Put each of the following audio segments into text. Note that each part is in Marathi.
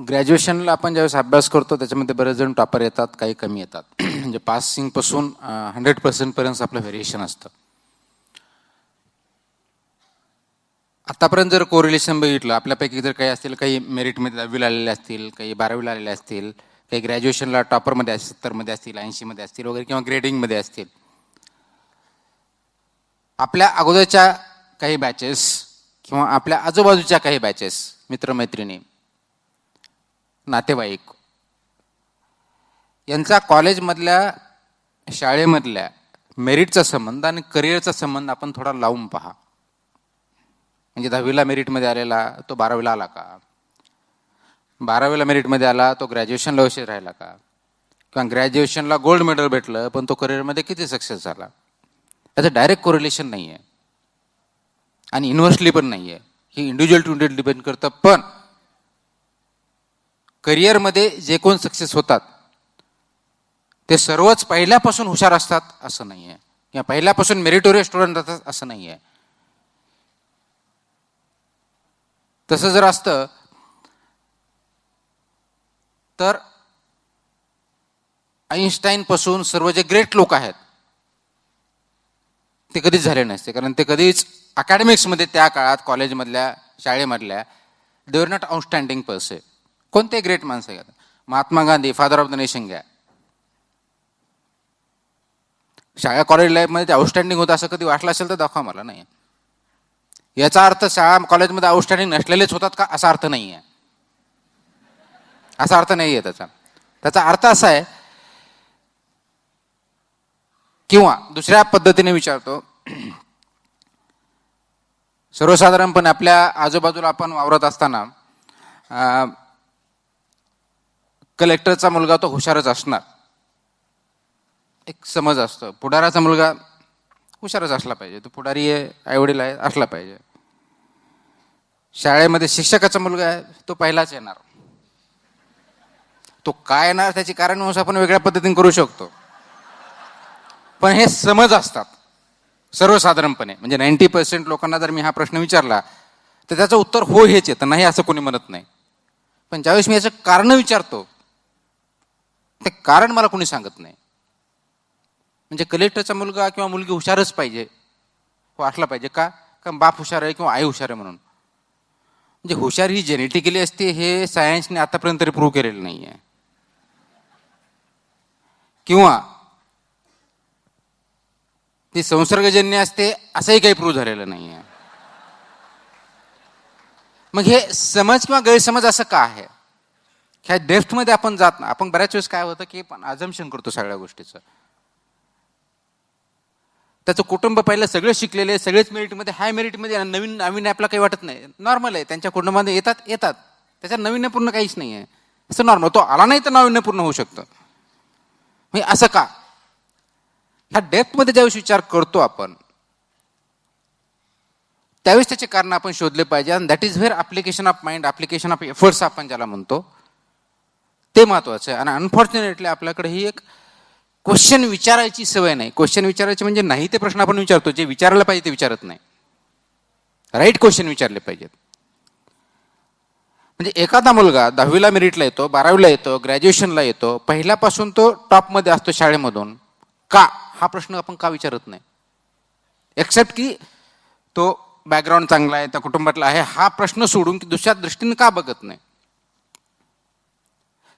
ग्रॅज्युएशनला आपण ज्यावेळेस अभ्यास करतो त्याच्यामध्ये बरेच जण टॉपर येतात, काही कमी येतात. म्हणजे पासिंगपासून 100% पर्यंत आपलं व्हेरिएशन असतं. आतापर्यंत जर कोरिलेशन बघितलं, आपल्यापैकी जर काही असतील, काही मेरिटमध्ये 10वीला आलेले असतील, काही 12वीला आलेले असतील, काही ग्रॅज्युएशनला टॉपरमध्ये 70मध्ये असतील, 80मध्ये असतील वगैरे, किंवा ग्रेडिंगमध्ये असतील. आपल्या अगोदरच्या काही बॅचेस किंवा आपल्या आजूबाजूच्या काही बॅचेस, मित्रमैत्रिणी, नातेवाईक यांचा कॉलेजमधल्या, शाळेमधल्या मेरिटचा संबंध आणि करिअरचा संबंध आपण थोडा लावून पहा. म्हणजे 10वीला मेरिटमध्ये आलेला तो 12वीला आला का? 12वीला मेरिटमध्ये आला तो ग्रॅज्युएशनला उशीर राहिला का? किंवा ग्रॅज्युएशनला गोल्ड मेडल भेटलं पण तो करिअरमध्ये किती सक्सेस झाला? त्याचं डायरेक्ट कोरिलेशन नाही आहे आणि इन्व्हर्सली पण नाही आहे. ही इंडिव्हिज्युअल टू इंडिव्हिज्युअल डिपेंड करतं. पण करिअरमध्ये जे कोण सक्सेस होतात ते सर्वच पहिल्यापासून हुशार असतात असं नाही आहे, किंवा पहिल्यापासून मेरिटोरियस स्टुडंट असतात असं नाही आहे. तसं जर असतं तर आईन्स्टाईन पासून सर्व जे ग्रेट लोक आहेत ते कधीच झाले नसते. कारण ते कधीच अकॅडमिक्समध्ये त्या काळात कॉलेजमधल्या, शाळेमधल्या दे वर नॉट आउटस्टँडिंग पर्से. कोणते ग्रेट माणसं घ्या, Mahatma Gandhi, father of the nation घ्या, शाळा कॉलेज लाईफमध्ये ते आउटस्टँडिंग होतं असं कधी वाटलं असेल तर दाखवा मला. नाही. याचा अर्थ शाळा कॉलेजमध्ये आउटस्टँडिंग नसलेलेच होतात का असा अर्थ नाही आहे. असा अर्थ नाही आहे त्याचा. त्याचा अर्थ असा आहे, किंवा दुसऱ्या पद्धतीने विचारतो, सर्वसाधारणपणे आपल्या आजूबाजूला आपण वावरत असताना कलेक्टरचा मुलगा तो हुशारच असणार, एक समज असतो. पुढाराचा मुलगा हुशारच असला पाहिजे, तो पुढारी आहे, आईवडील आहे, असला पाहिजे. शाळेमध्ये शिक्षकाचा मुलगा आहे तो पहिलाच येणार. तो काय येणार त्याची कारण आपण वेगळ्या पद्धतीने करू शकतो, पण हे समज असतात सर्वसाधारणपणे. म्हणजे 90% लोकांना जर मी हा प्रश्न विचारला तर त्याचं उत्तर हो हेच येतं, नाही असं कोणी म्हणत नाही. पण ज्यावेळेस मी याचं कारण विचारतो ते कारण मला कोणी सांगत नाही. म्हणजे कलेक्टरचा मुलगा किंवा मुलगी हुशारच पाहिजे, हो असला पाहिजे का? कारण बाप हुशार आहे किंवा आई हुशार आहे म्हणून. म्हणजे हुशार ही जेनेटिकली असते हे सायन्सने आतापर्यंत तरी प्रूव्ह केलेलं नाही आहे, किंवा ती संसर्गजन्य असते असंही काही प्रूव्ह झालेलं नाही आहे. मग हे समज किंवा गैरसमज असं का आहे? ह्या डेप्थमध्ये आपण जात ना. आपण बऱ्याच वेळेस काय होतं की आपण अझम्पशन करतो सगळ्या गोष्टीचं. त्याचं कुटुंब पहिलं सगळे शिकलेले, सगळेच मेरिटमध्ये, हाय मेरिटमध्ये, नवीन नवीन आपला काही वाटत नाही, नॉर्मल आहे. त्यांच्या कुटुंबामध्ये येतात त्याच्यात नाविन्यपूर्ण काहीच नाही आहे, असं नॉर्मल. तो आला नाही तर नाविन्यपूर्ण होऊ शकतं. म्हणजे असं का? ह्या डेप्थमध्ये ज्यावेळेस विचार करतो आपण त्यावेळेस त्याचे कारण आपण शोधले पाहिजे. आणि that is where application of mind, application of efforts आपण ज्याला म्हणतो ते महत्वाचं आहे. आणि अनफॉर्च्युनेटली आपल्याकडे ही एक क्वेश्चन विचारायची सवय नाही. क्वेश्चन विचारायचे म्हणजे नाही ते प्रश्न आपण विचारतो, जे विचारायला पाहिजे ते विचारत नाही. राईट क्वेश्चन विचारले पाहिजेत. म्हणजे एखादा मुलगा 10वीला मेरिटला येतो, 12वीला येतो, ग्रॅज्युएशनला येतो, पहिल्यापासून तो टॉपमध्ये असतो शाळेमधून, का हा प्रश्न आपण का विचारत नाही? एक्सेप्ट की तो बॅकग्राऊंड चांगला आहे, त्या कुटुंबातला आहे, हा प्रश्न सोडून की दुसऱ्या दृष्टीने का बघत नाही?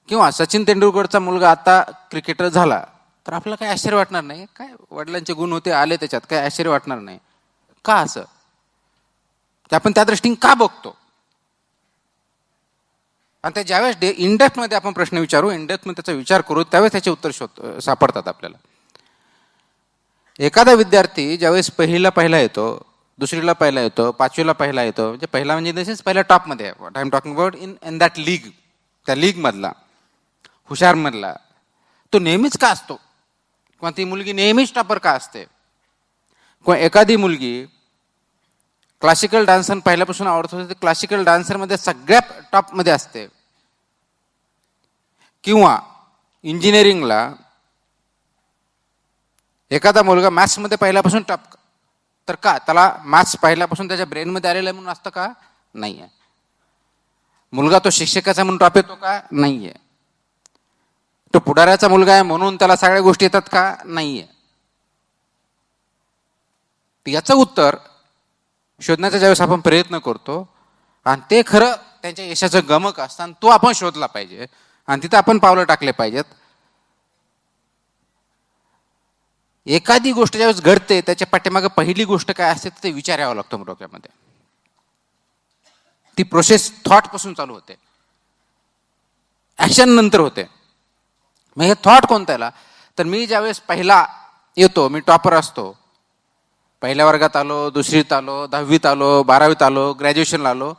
किंवा सचिन तेंडुलकरचा मुलगा आता क्रिकेटर झाला तर आपल्याला काही आश्चर्य वाटणार नाही. काय वडिलांचे गुण होते, आले त्याच्यात, काही आश्चर्य वाटणार नाही का? असं की आपण त्या दृष्टीने का बघतो? आणि त्या ज्यावेळेस इनडेप्थमध्ये आपण प्रश्न विचारू, इनडेप्थमध्ये त्याचा विचार करू, त्यावेळेस त्याचे उत्तर सापडतात आपल्याला. एखादा विद्यार्थी ज्यावेळेस पहिला येतो, दुसरीला पहिला येतो, 5वीला पहिला येतो, म्हणजे पहिला म्हणजे इन द सेन्स पहिल्या टॉपमध्ये, what I am talking about in that league, त्या लीगमधला हुशारमधला, तो नेहमीच का असतो? किंवा ती मुलगी नेहमीच टॉपर का असते? किंवा एखादी मुलगी क्लासिकल डान्सर पहिल्यापासून आवडत होते, क्लासिकल डान्सरमध्ये सगळ्यात टॉपमध्ये असते. किंवा इंजिनिअरिंगला एखादा मुलगा मॅथ्समध्ये पहिल्यापासून टॉप, तर का? त्याला मॅथ्स पहिल्यापासून त्याच्या ब्रेनमध्ये आलेलं आहे म्हणून असतं का? नाही आहे. मुलगा तो शिक्षकाचा म्हणून टॉप येतो का? नाहीये. तो पुढाऱ्याचा मुलगा आहे म्हणून त्याला सगळ्या गोष्टी येतात का? नाहीये. याचं उत्तर शोधण्याचा ज्यावेळेस आपण प्रयत्न करतो आणि ते खरं त्यांच्या यशाचं गमक असतं आणि तो आपण शोधला पाहिजे आणि तिथं आपण पावलं टाकले पाहिजेत. एखादी गोष्ट ज्यावेळेस घडते त्याच्या पाठीमागे पहिली गोष्ट काय असते ते विचार यावं लागतं डोक्यामध्ये. ती प्रोसेस थॉट पासून चालू होते, ऍक्शन नंतर होते. मग हे थॉट कोणत्याला? तर मी ज्यावेळेस पहिला येतो, मी टॉपर असतो, पहिल्या वर्गात आलो, दुसरीत आलो, 10वीत आलो, 12वीत आलो, ग्रॅज्युएशनला आलो,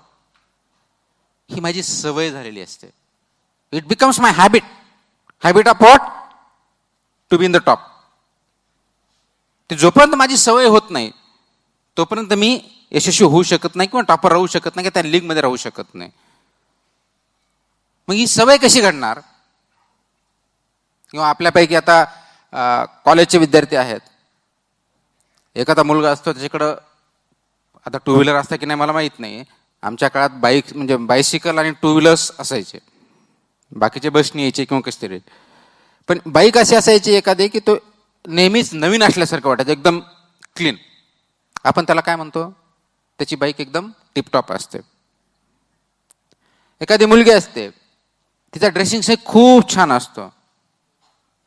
ही माझी सवय झालेली असते. It becomes my habit of what? To be in the top. ते जोपर्यंत माझी सवय होत नाही तोपर्यंत मी यशस्वी होऊ शकत नाही किंवा टॉपर राहू शकत नाही किंवा त्या लीगमध्ये राहू शकत नाही. मग ही सवय कशी घडणार? किंवा आपल्यापैकी आता कॉलेजचे विद्यार्थी आहेत, एखादा मुलगा असतो त्याच्याकडं, आता टू व्हीलर असतं की नाही मला माहीत नाही, आमच्या काळात बाईक म्हणजे बायसिकल आणि टू व्हीलर्स असायचे, बाकीचे बसनी यायचे किंवा कसे तरी. पण बाईक अशी असायची एखादी की तो नेहमीच नवीन असल्यासारखं वाटायचं, एकदम क्लीन. आपण त्याला काय म्हणतो? त्याची बाईक एकदम टिपटॉप असते. एखादी मुलगी असते, तिचा ड्रेसिंग सेन्स खूप छान असतो.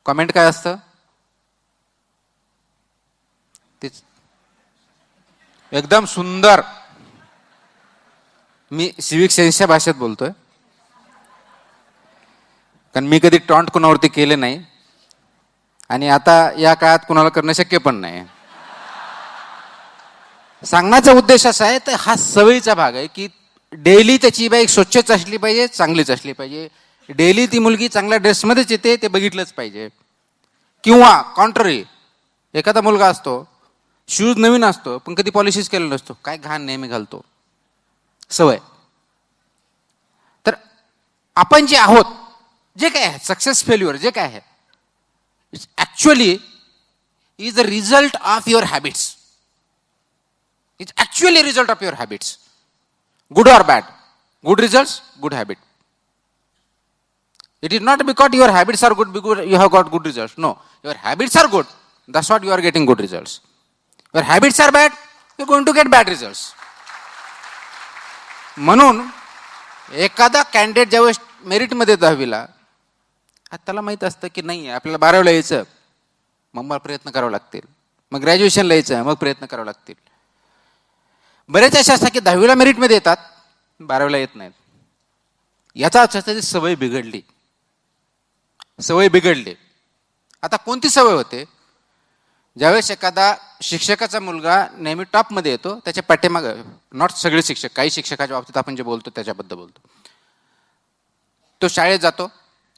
कमेंट काय असतं? एकदम सुंदर. मी सिविक सेन्सच्या भाषेत बोलतोय, कारण मी कधी टॉन्ट कोणावरती केले नाही आणि आता या काळात कुणाला करणं शक्य पण नाही. सांगण्याचा उद्देश असा आहे, तर हा सवयीचा भाग आहे की डेली त्याची बाईक स्वच्छच असली पाहिजे, चांगलीच असली पाहिजे. डेली ती मुलगी चांगल्या ड्रेसमध्येच येते, ते बघितलंच पाहिजे. किंवा कॉन्ट्ररी, एखादा मुलगा असतो, शूज नवीन असतो पण कधी पॉलिशच केलेला नसतो, काय घाण नेहमी घालतो, सवय. तर आपण जे आहोत, जे काय आहे, सक्सेस फेल्युअर जे काय आहे, actually is the result of your habits. It's actually result of your habits. Good or bad? Good result, good habit. It is not because your habits are good because you have got good results. No, your habits are good. That's what you are getting good results. Your habits are bad, you're going to get bad results. म्हणून एखादा कॅन्डिडेट ज्यावेळेस मेरिटमध्ये 10वीला, त्याला माहित असतं की नाही आपल्याला 12वीला यायचं, मग मला प्रयत्न करावे लागतील. मग ग्रॅज्युएशनला यायचं, मग प्रयत्न करावे लागतील. बरेच असे असतात की 10वीला मेरिटमध्ये येतात, 12वीला येत नाहीत. याचा अर्थ त्याची सवय बिघडली. सवय बिघडली. आता कोणती सवय होते? ज्यावेळेस एखादा शिक्षकाचा मुलगा नेहमी टॉपमध्ये येतो, त्याच्या पाठीमागं, नॉट सगळे शिक्षक, काही शिक्षकाच्या बाबतीत आपण जे बोलतो त्याच्याबद्दल बोलतो, तो शाळेत जातो.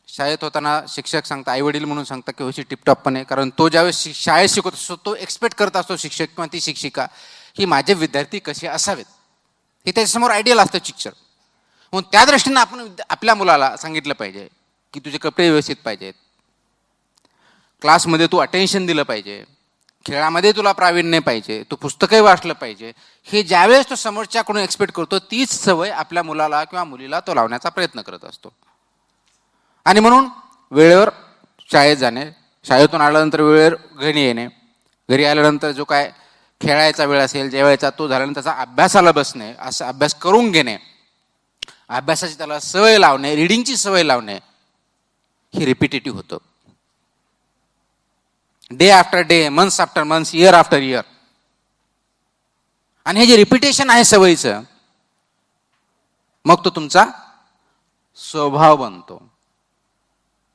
शाळेत होताना शिक्षक सांगता, आई वडील म्हणून सांगतात की होशी टिपटॉप पण आहे, कारण तो ज्यावेळेस शाळेत शिकवत असतो तो एक्सपेक्ट करत असतो, शिक्षक किंवा ती शिक्षिका, की माझे विद्यार्थी कसे असावेत, हे त्याच्यासमोर आयडियल असतं शिक्षक. म्हणून त्या दृष्टीनं आपण आपल्या मुलाला सांगितलं पाहिजे की तुझे कपडे व्यवस्थित पाहिजेत, क्लासमध्ये तू अटेन्शन दिलं पाहिजे, खेळामध्ये तुला प्रावीण्य पाहिजे, तू पुस्तकही वाचलं पाहिजे. हे ज्यावेळेस तो समोरच्याकडून एक्सपेक्ट करतो, तीच सवय आपल्या मुलाला किंवा मुलीला तो लावण्याचा प्रयत्न करत असतो. आणि म्हणून वेळेवर शाळेत जाणे, शाळेतून आल्यानंतर वेळेवर घरी येणे, घरी आल्यानंतर जो काय खेळायचा वेळ असेल, जेवायचा, तो झाल्यानंतर त्याचा अभ्यासाला बसणे, असा अभ्यास करून घेणे, अभ्यासाची त्याला सवय लावणे, रिडिंगची सवय लावणे, हे रिपिटेटिव्ह होतं. Day after day, months after months, year after year. आणि हे जे रिपिटेशन आहे सवयीचं, मग तो तुमचा स्वभाव बनतो.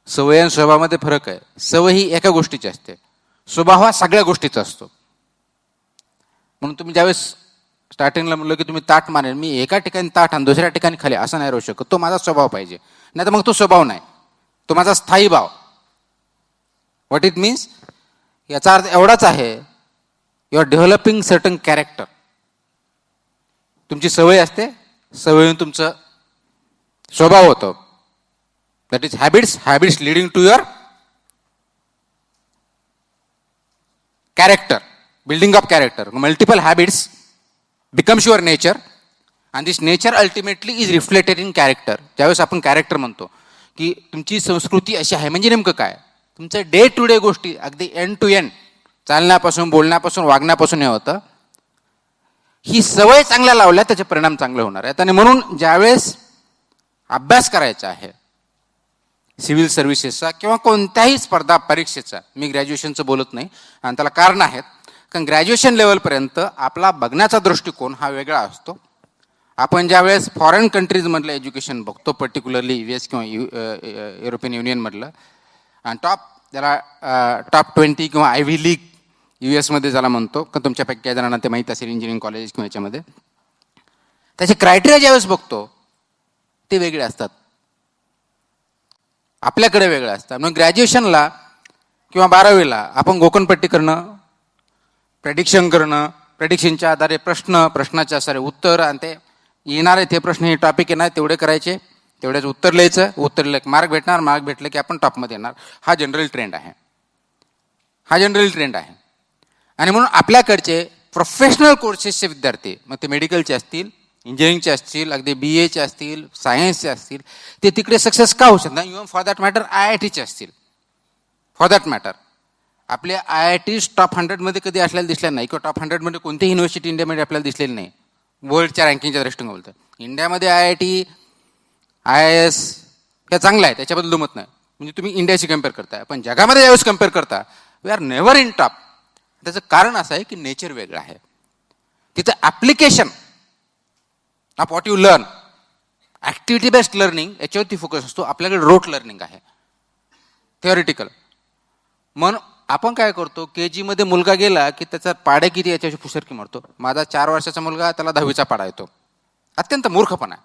सवय आणि स्वभावामध्ये फरक आहे. सवय ही एका गोष्टीची असते, स्वभाव हा सगळ्या गोष्टीचा असतो. म्हणून तुम्ही ज्यावेळेस स्टार्टिंगला म्हणलं की तुम्ही ताट मानेल, मी एका ठिकाणी ताट आणि दुसऱ्या ठिकाणी खाली, असं नाही राहू शकत. तो माझा स्वभाव पाहिजे, नाही तर मग तो स्वभाव नाही, तो माझा स्थायी भाव. What it means? याचा अर्थ एवढाच आहे, you are developing certain character. तुमची सवय असते, सवयीने तुमचं स्वभाव होतो. That is habits, habits leading to your character, building of character. Multiple habits becomes your nature and this nature ultimately is reflected in character. ज्यावेळेस आपण कॅरेक्टर म्हणतो की तुमची संस्कृती अशी आहे, म्हणजे नेमकं काय, तुमचं डे टू डे गोष्टी अगदी एंड टू एंड, चालण्यापासून बोलण्यापासून वागण्यापासून हे होतं. ही सवय चांगल्या लावल्या त्याचे परिणाम चांगले होणार आहेत. आणि म्हणून ज्यावेळेस अभ्यास करायचा आहे सिव्हिल सर्व्हिसेसचा किंवा कोणत्याही स्पर्धा परीक्षेचा, मी ग्रॅज्युएशनचं बोलत नाही आणि त्याला कारण आहेत, कारण ग्रॅज्युएशन लेवलपर्यंत आपला बघण्याचा दृष्टिकोन हा वेगळा असतो. आपण ज्यावेळेस फॉरेन कंट्रीजमधलं एज्युकेशन बघतो, पर्टिक्युलरली US किंवा युरोपियन युनियनमधलं, आणि त्याला टॉप 20 किंवा आयव्ही लीग US ज्याला म्हणतो, का तुमच्यापैकी काही जणांना ते माहीत असेल इंजिनिअरिंग कॉलेज किंवा याच्यामध्ये, त्याचे क्रायटेरिया ज्यावेळेस बघतो ते वेगळे असतात, आपल्याकडे वेगळं असतं. म्हणून ग्रॅज्युएशनला किंवा 12वीला आपण गोकणपट्टी करणं, प्रेडिक्शन करणं, प्रेडिक्शनच्या आधारे प्रश्नाच्या आधारे उत्तर, आणि ते येणार आहे ते प्रश्न, हे टॉपिक येणार तेवढे करायचे, तेवढ्याच उत्तर लिहायचं, उत्तर लिहिलं की मार्क भेटणार, मार्क भेटलं की आपण टॉपमध्ये येणार. हा जनरल ट्रेंड आहे, हा जनरल ट्रेंड आहे. आणि म्हणून आपल्याकडचे प्रोफेशनल कोर्सेसचे विद्यार्थी, मग ते मेडिकलचे असतील, इंजिनिअरिंगचे असतील, अगदी BA असतील, सायन्सचे असतील, ते तिकडे सक्सेस का होऊ शकतात. इव्हन फॉर दॅट मॅटर IITचे असतील, फॉर दॅट मॅटर आपले IITs टॉप 100 कधी असलेल्या दिसल्या नाही, किंवा टॉप 100 कोणतीही युनिव्हर्सिटी इंडियामध्ये आपल्याला दिसलेली नाही वर्ल्डच्या रँकिंगच्या दृष्टीने बोलतं. इंडियामध्ये IIT IIS हे चांगलं आहे, त्याच्याबद्दल दुमत नाही, म्हणजे तुम्ही इंडियाशी कम्पेअर करताय. पण जगामध्ये ज्यावेळेस कम्पेअर करता, we are never in top. त्याचं कारण असं आहे की नेचर वेगळं आहे. तिथं application of what you learn, activity based learning याच्यावरती फोकस असतो. आपल्याकडे रोट लर्निंग आहे, थिअरिटिकल. म्हणून आपण काय करतो, KG मुलगा गेला की त्याचा पाडे किती याच्याशी पुसरकी मारतो. माझा 4 वर्षाचा मुलगा, त्याला 10वीचा पाडा येतो. अत्यंत मूर्खपणा.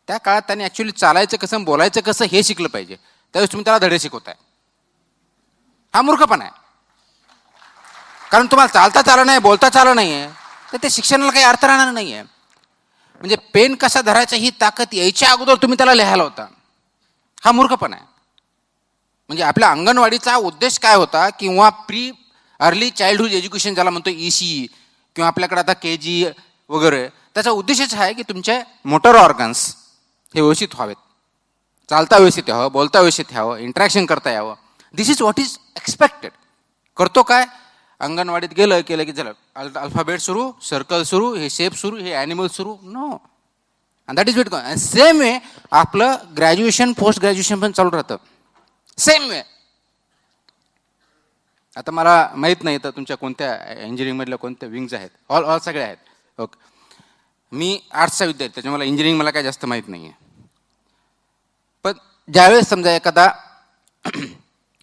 त्या काळात त्यांनी ॲक्च्युली चालायचं कसं, बोलायचं कसं हे शिकलं पाहिजे, त्यावेळेस तुम्ही त्याला धडे शिकवताय. हा मूर्खपणा आहे. कारण तुम्हाला चालता आलं नाही, बोलता आलं नाही आहे, तर ते शिक्षणाला काही अर्थ राहणार नाही आहे. म्हणजे पेन कसा धरायचा ही ताकद यायच्या अगोदर तुम्ही त्याला लिहायला होता, हा मूर्खपणा आहे. म्हणजे आपल्या अंगणवाडीचा उद्देश काय होता, किंवा प्री अर्ली चाइल्डहुड एज्युकेशन ज्याला म्हणतो ECE, किंवा आपल्याकडे आता KG वगैरे, त्याचा उद्देशच आहे की तुमचे मोटर ऑर्गन्स हे व्यवस्थित व्हावेत, चालता व्यवस्थित यावं, बोलता व्यवस्थित यावं, इंटरॅक्शन करता यावं. दिस इज व्हॉट इज एक्सपेक्टेड. करतो काय, अंगणवाडीत केलं की झालं, अल्फाबेट सुरू, सर्कल सुरू, हे शेप सुरू, हे ॲनिमल सुरू, no. And that is wait. Same way आपलं ग्रॅज्युएशन पोस्ट ग्रॅज्युएशन पण चालू राहतं, सेम वे. आता मला माहीत नाही तर तुमच्या कोणत्या इंजिनिअरिंगमधल्या कोणत्या विंग्स आहेत, ऑल सगळे आहेत. ओके, मी आर्ट्सचा विद्यार्थी, त्याच्यामुळे मला इंजिनिअरिंग मला काय जास्त माहीत नाही आहे. पण ज्यावेळेस समजा एखादा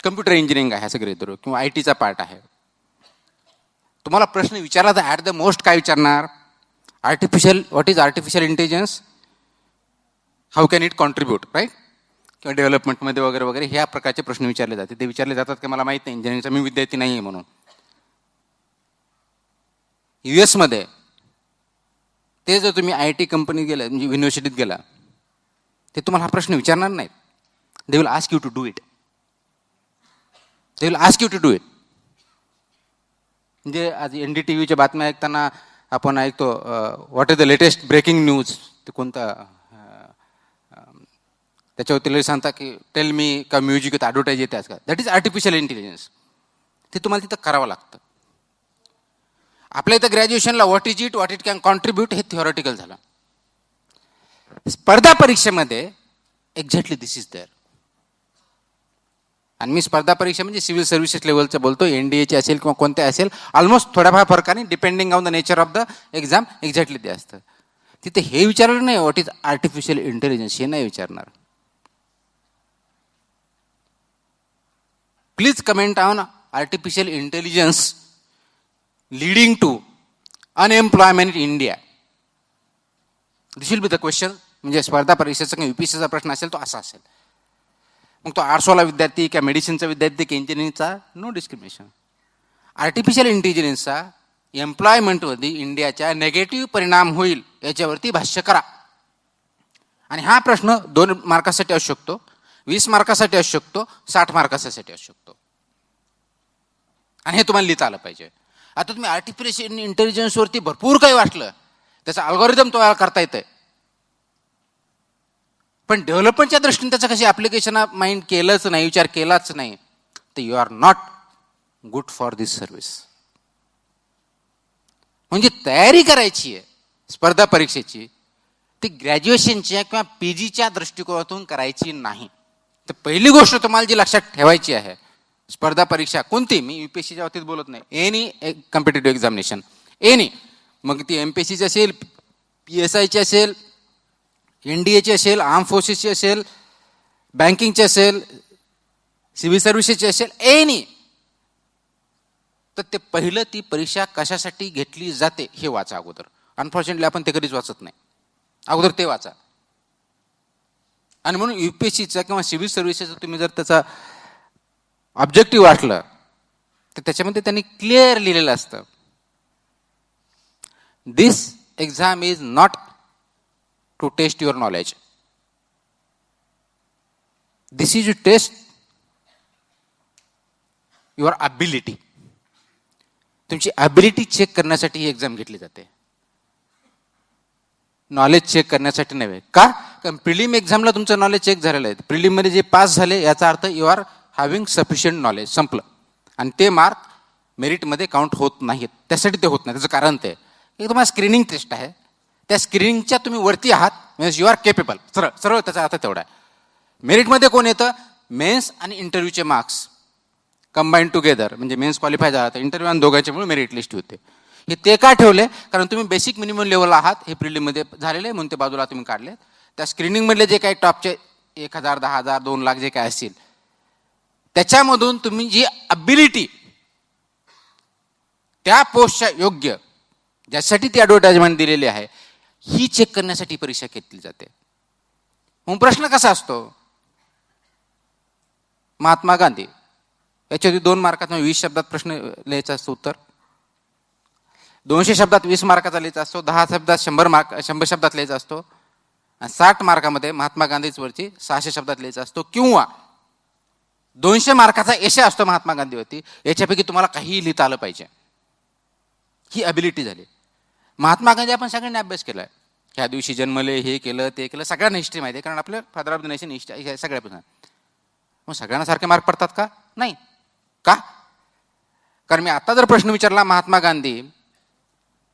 कम्प्युटर इंजिनिअरिंग आहे सगळे धरू, किंवा IT पार्ट आहे, तुम्हाला प्रश्न विचारला तर ॲट द मोस्ट काय विचारणार, what is artificial intelligence, how can it contribute, right, किंवा डेव्हलपमेंटमध्ये वगैरे वगैरे ह्या प्रकारचे प्रश्न विचारले जाते. ते विचारले जातात की मला माहीत नाही, इंजिनिअरिंगचा मी विद्यार्थी नाही आहे म्हणून. US ते जर तुम्ही IT कंपनीत गेला, म्हणजे युनिव्हर्सिटीत गेला, ते तुम्हाला हा प्रश्न विचारणार नाहीत. They will ask you to do it, they will ask you to do it. म्हणजे आज NDTVच्या बातम्या ऐकताना आपण ऐकतो, what is the latest breaking news, ते कोणता, त्याच्यावरती सांगता की टेल मी का म्युझिक विथ ॲडव्हर्टाईज येते आजकाल. That is artificial intelligence. ते तुम्हाला तिथं करावं लागतं. आपल्या इथं ग्रॅज्युएशनला what is it, what it can contribute हे थिओरिटिकल झालं. स्पर्धा परीक्षेमध्ये एक्झॅक्टली दिस इज देअर. आणि मी स्पर्धा परीक्षा म्हणजे सिव्हिल सर्व्हिसेस लेवलचं बोलतो, NDAची असेल किंवा कोणत्या असेल, ऑलमोस्ट थोड्याफार फरकाने depending on the nature of the exam exactly ते असतं. तिथे हे विचारलं नाही व्हॉट इज आर्टिफिशियल इंटेलिजन्स, हे नाही विचारणार. Please comment on artificial intelligence leading to unemployment in India. This will be the question. म्हणजे स्पर्धा परीक्षेचा किंवा UPSCचा प्रश्न असेल तो असा असेल. मग तो आर्ट्सवाला विद्यार्थी किंवा मेडिसिनचा विद्यार्थी किंवा इंजिनिअरिंगचा, नो डिस्क्रिमिनेशन. आर्टिफिशियल इंटेलिजन्सचा एम्प्लॉयमेंटवरती इंडियाच्या नेगेटिव्ह परिणाम होईल याच्यावरती भाष्य करा. आणि हा प्रश्न 2 मार्कासाठी असू शकतो, 20 मार्कासाठी असू शकतो, 60 मार्कासाठी असू शकतो. आणि हे तुम्हाला लिहिता आलं पाहिजे. आता तुम्ही आर्टिफिशियल इंटेलिजन्सवरती भरपूर काही वाटलं, त्याचा अल्गोरिदम तुम्हाला करता येतंय, पण डेव्हलपमेंटच्या दृष्टीने त्याचं कशी ॲप्लिकेशन ऑफ माइंड केलंच नाही, विचार केलाच नाही, तर you are not good for this service. म्हणजे तयारी करायची आहे स्पर्धा परीक्षेची, ती ग्रॅज्युएशनच्या किंवा PGच्या दृष्टिकोनातून करायची नाही. तर पहिली गोष्ट तुम्हाला जी लक्षात ठेवायची आहे, स्पर्धा परीक्षा कोणती, मी UPSCच्या बाबतीत बोलत नाही, एनी कॉम्पिटेटिव्ह एक्झामिनेशन, एनी, मग ती MPSCची असेल, PSIची असेल, NDAची असेल, आर्म फोर्सेसची असेल, बँकिंगची असेल, सिव्हिल सर्व्हिसेसची असेल, एनी, तर ते पहिलं ती परीक्षा कशासाठी घेतली जाते हे वाचा अगोदर. अनफॉर्च्युनेटली आपण ते कधीच वाचत नाही, अगोदर ते वाचा. आणि म्हणून UPSCचा किंवा सिव्हिल सर्व्हिसेसचा तुम्ही जर त्याचा ऑब्जेक्टिव्ह वाचलं तर त्याच्यामध्ये त्यांनी क्लिअर लिहिलेलं असतं, this exam is not to test your knowledge, this is to test your ability. तुमची ॲबिलिटी चेक करण्यासाठी ही एक्झाम घेतली जाते, नॉलेज चेक करण्यासाठी नव्हे. का? कारण प्रिलिम एक्झामला तुमचं नॉलेज चेक झालेलं आहे, प्रिलिममध्ये जे पास झाले याचा अर्थ you are having sufficient knowledge, संपलं. आणि ते मार्क मेरिटमध्ये काउंट होत नाहीत, त्यासाठी ते होत नाही. त्याचं कारण ते की तुम्हाला स्क्रीनिंग टेस्ट आहे, त्या स्क्रीनिंगच्या तुम्ही वरती आहात, म्हणजे यू आर केपेबल, सरळ सरळ त्याचा अर्थ तेवढा आहे. मेरिटमध्ये कोण येतं? मेन्स आणि इंटरव्ह्यूचे मार्क्स कंबाईन टुगेदर, म्हणजे मेन्स क्वालिफाय झाला तर इंटरव्ह्यू आणि दोघांच्यामुळे मेरिट लिस्ट होते. हे ते का ठेवले? कारण तुम्ही बेसिक मिनिमम लेवलला आहात, हे प्रिलिममध्ये झालेले म्हणून ते बाजूला तुम्ही काढले. त्या स्क्रीनिंगमधले जे काही टॉपचे 1,000, 10,000, 2 लाख जे काय असतील, त्याच्यामधून तुम्ही जी ॲबिलिटी त्या पोस्टच्या योग्य, ज्यासाठी ती ॲडव्हर्टाइजमेंट दिलेली आहे, ही चेक करण्यासाठी परीक्षा घेतली जाते. मग प्रश्न कसा असतो? महात्मा गांधी याच्यावरती 2 मार्कात 20 शब्दात प्रश्न लिहायचा असतो उत्तर, 200 शब्दात 20 मार्काचा लिहायचा असतो, 10 शब्दात 100 शब्दात लिहायचा असतो, आणि 60 मार्कामध्ये महात्मा गांधीवरती 600 शब्दात लिहायचा असतो, किंवा 200 मार्काचा एशे असतो महात्मा गांधीवरती, याच्यापैकी तुम्हाला काहीही लिहिता आलं पाहिजे. ही ॲबिलिटी झाली. महात्मा गांधी आपण सगळ्यांनी अभ्यास केलाय, ह्या दिवशी जन्मले, हे केलं, ते केलं, सगळ्यांना हिस्ट्री माहिती आहे, कारण आपल्या father of the nation history सगळ्या. मग सगळ्यांना सारखे मार्क पडतात का? नाही. का? कारण मी आता जर प्रश्न विचारला महात्मा गांधी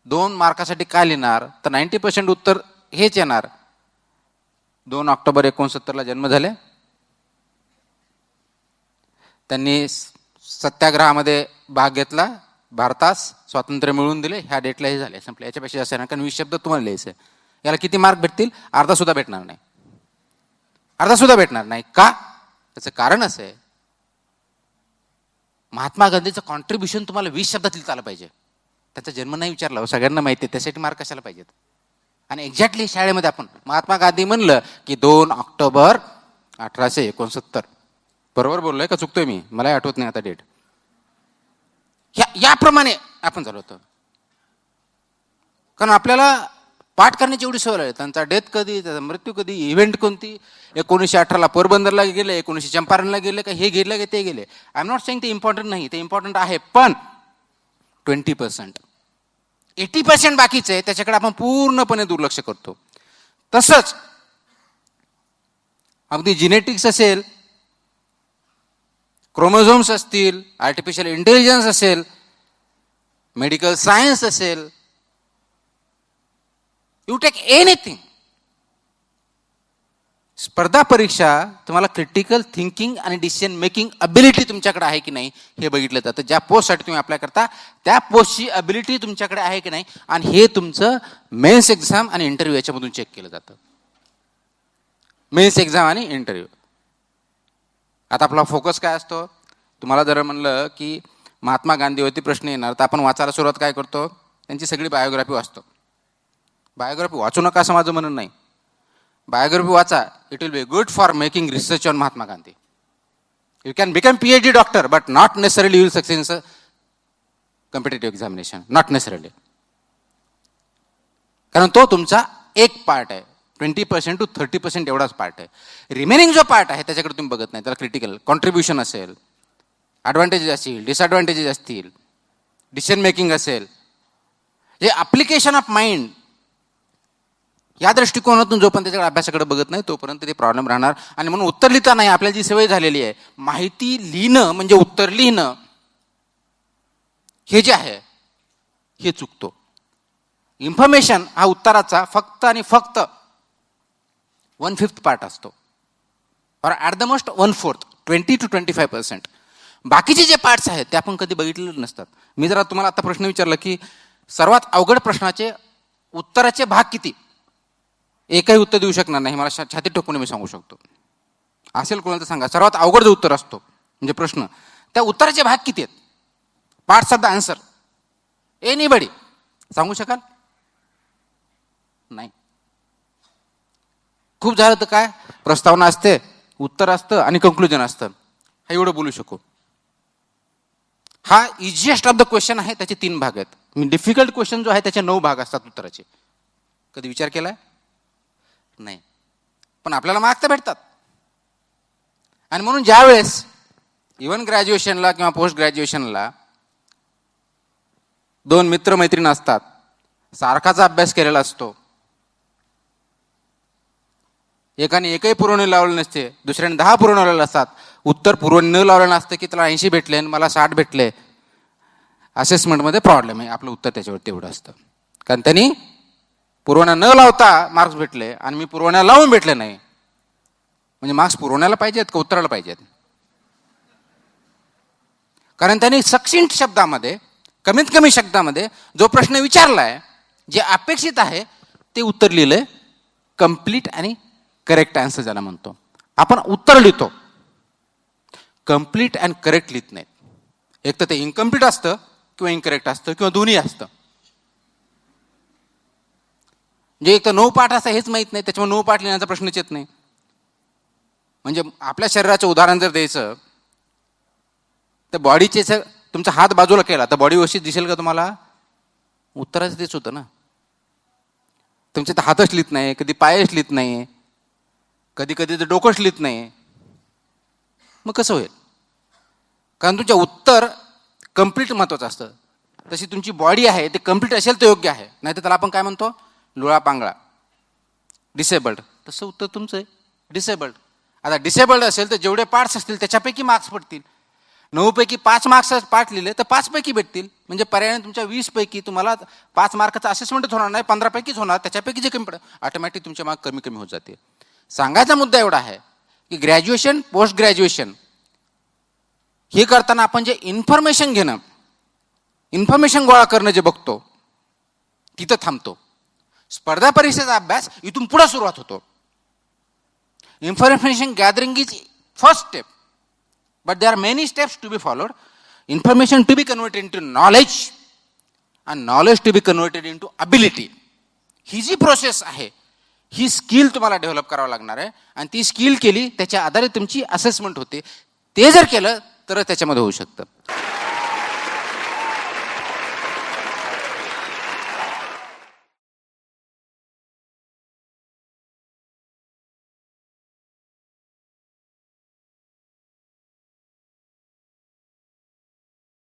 2 मार्कासाठी काय लिहिणार, तर 90% उत्तर हेच येणार, 2 ऑक्टोबर 1969 जन्म झाले, त्यांनी सत्याग्रहामध्ये भाग घेतला, भारतास स्वातंत्र्य मिळवून दिले, ह्या डेटला हे झाले, संपले. याच्यापेक्षा जास्त येणार, कारण 20 शब्द तुम्हाला लिहायचे. याला किती मार्क भेटतील? अर्धा सुद्धा भेटणार नाही, अर्धा सुद्धा भेटणार नाही. का? त्याचं कारण असं आहे, महात्मा गांधीचं कॉन्ट्रीब्युशन तुम्हाला 20 शब्दात लिहिता आलं पाहिजे. त्याचा जन्म नाही विचारला, सगळ्यांना माहिती आहे, त्यासाठी मार्क कशाला पाहिजेत. आणि एक्झॅक्टली शाळेमध्ये आपण महात्मा गांधी म्हणलं की 2 ऑक्टोबर 1869, बरोबर बोललोय का चुकतोय मी? मलाही आठवत नाही आता डेट. याप्रमाणे आपण झालो होतो, कारण आपल्याला पाठ करण्याची एवढी सवय आहे. त्यांचा डेथ कधी, त्याचा मृत्यू कधी, इव्हेंट कोणती, 1918 पोरबंदरला गेले, 1900 चंपारणला गेले, का हे गेले का ते गेले. आय एम नॉट सेइंग ते इम्पॉर्टंट नाही, ते इम्पॉर्टंट आहे, पण 20%, 80% बाकीचं आहे, त्याच्याकडे आपण पूर्णपणे दुर्लक्ष करतो. तसंच अगदी जिनेटिक्स असेल, क्रोमोझोम्स असतील, आर्टिफिशियल इंटेलिजन्स असेल, मेडिकल सायन्स असेल, यू टेक एनिथिंग, स्पर्धा परीक्षा तुम्हाला क्रिटिकल थिंकिंग आणि डिसिजन मेकिंग अबिलिटी तुमच्याकडे आहे की नाही हे बघितलं जातं. ज्या पोस्टसाठी तुम्ही अप्लाय करता त्या पोस्टची अबिलिटी तुमच्याकडे आहे की नाही, आणि हे तुमचं मेन्स एक्झाम आणि इंटरव्ह्यू याच्यामधून चेक केलं जातं. मेन्स एक्झाम आणि इंटरव्ह्यू. आता आपला फोकस काय असतो? तुम्हाला जर म्हणलं की महात्मा गांधीवरती प्रश्न येणार, तर आपण वाचायला सुरुवात काय करतो? त्यांची सगळी बायोग्राफी वाचतो. बायोग्राफी वाचू नका असं माझं म्हणणं नाही, बायोग्राफी वाचा, it will be good for making research on Mahatma Gandhi. You can become PhD doctor, but not necessarily you will success in competitive examination, not necessarily. कारण तो तुमचा एक पार्ट आहे, 20% to 30% एवढाच पार्ट आहे. रिमेनिंग जो पार्ट आहे त्याच्याकडे तुम्ही बघत नाही. त्याला क्रिटिकल कॉन्ट्रीब्युशन असेल, ॲडव्हान्टेजेस असतील, डिसॲडव्हान्टेजेस असतील, डिसिजन मेकिंग असेल, जे ॲप्लिकेशन ऑफ माइंड, या दृष्टिकोनातून जोपर्यंत त्याच्याकडे अभ्यासाकडे बघत नाही तोपर्यंत ते प्रॉब्लेम राहणार. आणि म्हणून उत्तर लिहिता नाही आपल्याला जी सवय झालेली आहे, माहिती लिहिणं म्हणजे उत्तर लिहिणं, हे जे आहे हे चुकतो. इन्फॉर्मेशन हा उत्तराचा फक्त आणि फक्त 1/5 पार्ट असतो, और ॲट द मोस्ट 1/4, 20 to 25%. बाकीचे जे पार्ट्स आहेत ते आपण कधी बघितलेले नसतात. मी जरा तुम्हाला आता प्रश्न विचारला की सर्वात अवघड प्रश्नाचे उत्तराचे भाग किती, एकही उत्तर देऊ शकणार नाही, मला छातीत ठोकून मी सांगू शकतो. असेल कोणाला तर सांगा, सर्वात अवघड जो उत्तर असतो म्हणजे प्रश्न, त्या उत्तराचे भाग किती आहेत, parts of the answer, anybody सांगू शकाल? नाही. खूप झालं तर काय, प्रस्तावना असते, उत्तर असतं आणि कंक्लुजन असतं, हा एवढं बोलू शकू. हा इझिएस्ट ऑफ द क्वेश्चन आहे, त्याचे 3 भाग आहेत. मी डिफिकल्ट क्वेश्चन जो आहे त्याचे 9 भाग असतात उत्तराचे. कधी विचार केलाय? नाही. पण आपल्याला मार्क तर भेटतात. आणि म्हणून ज्या वेळेस इव्हन ग्रॅज्युएशनला किंवा पोस्ट ग्रॅज्युएशनला 2 मित्रमैत्रीण असतात, सारखाचा अभ्यास केलेला असतो, एकाने एकही पुरवणी लावले नसते, दुसऱ्याने 10 पुरवलेले असतात, उत्तर पुरवणी न लावलेलं असतं की त्याला 80 भेटले आणि मला 60 भेटले. असेसमेंटमध्ये प्रॉब्लेम आहे, आपलं उत्तर त्याच्यावर तेवढं असतं. कारण त्यांनी पुरवण्या न लावता मार्क्स भेटले आणि मी पुरवण्या लावून भेटले नाही. म्हणजे मार्क्स पुरवण्याला पाहिजेत का उत्तराला पाहिजेत? कारण त्यांनी सक्सिंट शब्दामध्ये, कमीत कमी शब्दामध्ये जो प्रश्न विचारलाय, जे अपेक्षित आहे ते उत्तर लिहिलंय. कम्प्लीट आणि करेक्ट आन्सर ज्याला म्हणतो. आपण उत्तर लिहितो, कम्प्लीट अँड करेक्ट लिहित नाहीत. एक तर ते इनकम्प्लीट असतं किंवा इनकरेक्ट असतं किंवा दोन्ही असतं. जे एक तर 9 पाठ असं हेच माहीत नाही, त्याच्यामुळे 9 पाठ लिहिण्याचा प्रश्नच येत नाही. म्हणजे आपल्या शरीराचं उदाहरण जर द्यायचं तर बॉडीचे तुमचा हात बाजूला केला तर बॉडी व्यवस्थित दिसेल का तुम्हाला? उत्तराचं तेच होतं ना. तुमचे तर हातच लिहित नाही, कधी पायच लिहित नाही, कधी कधी तर डोकंच लिहित नाही, मग कसं होईल? कारण तुमच्या उत्तर कम्प्लीट महत्वाचं असतं. तशी तुमची बॉडी आहे ते कम्प्लीट असेल तर योग्य आहे, नाही तर त्याला आपण काय म्हणतो, लुळा पांगळा, डिसेबल्ड. तसं उत्तर तुमचं आहे डिसेबल्ड. आता डिसेबल्ड असेल तर जेवढे पार्ट्स असतील त्याच्यापैकी मार्क्स पडतील. 9 पैकी 5 मार्क्स पार्ट लिहिले तर 5 पैकी भेटतील. म्हणजे पर्यायाने तुमच्या 20 पैकी तुम्हाला 5 मार्काचा असेसमेंटच होणार नाही, 15 पैकीच होणार. त्याच्यापैकी जे कमी पडेल ऑटोमॅटिक तुमचे मार्क कमी कमी होत जाते. सांगायचा मुद्दा एवढा आहे की ग्रॅज्युएशन, पोस्ट ग्रॅज्युएशन हे करताना आपण जे इन्फॉर्मेशन घेणं, इन्फॉर्मेशन गोळा करणं जे बघतो तिथं थांबतो. स्पर्धा परीक्षेचा अभ्यास इथून पुढे सुरुवात होतो. Information gathering is first step, but there are many steps to be followed. Information to be converted into knowledge and knowledge to be converted into ability. ही जी प्रोसेस आहे ही स्किल तुम्हाला डेव्हलप करावं लागणार आहे. आणि ती स्किल केली त्याच्या आधारे तुमची असेसमेंट होते. ते जर केलं तर त्याच्यामध्ये होऊ शकतं.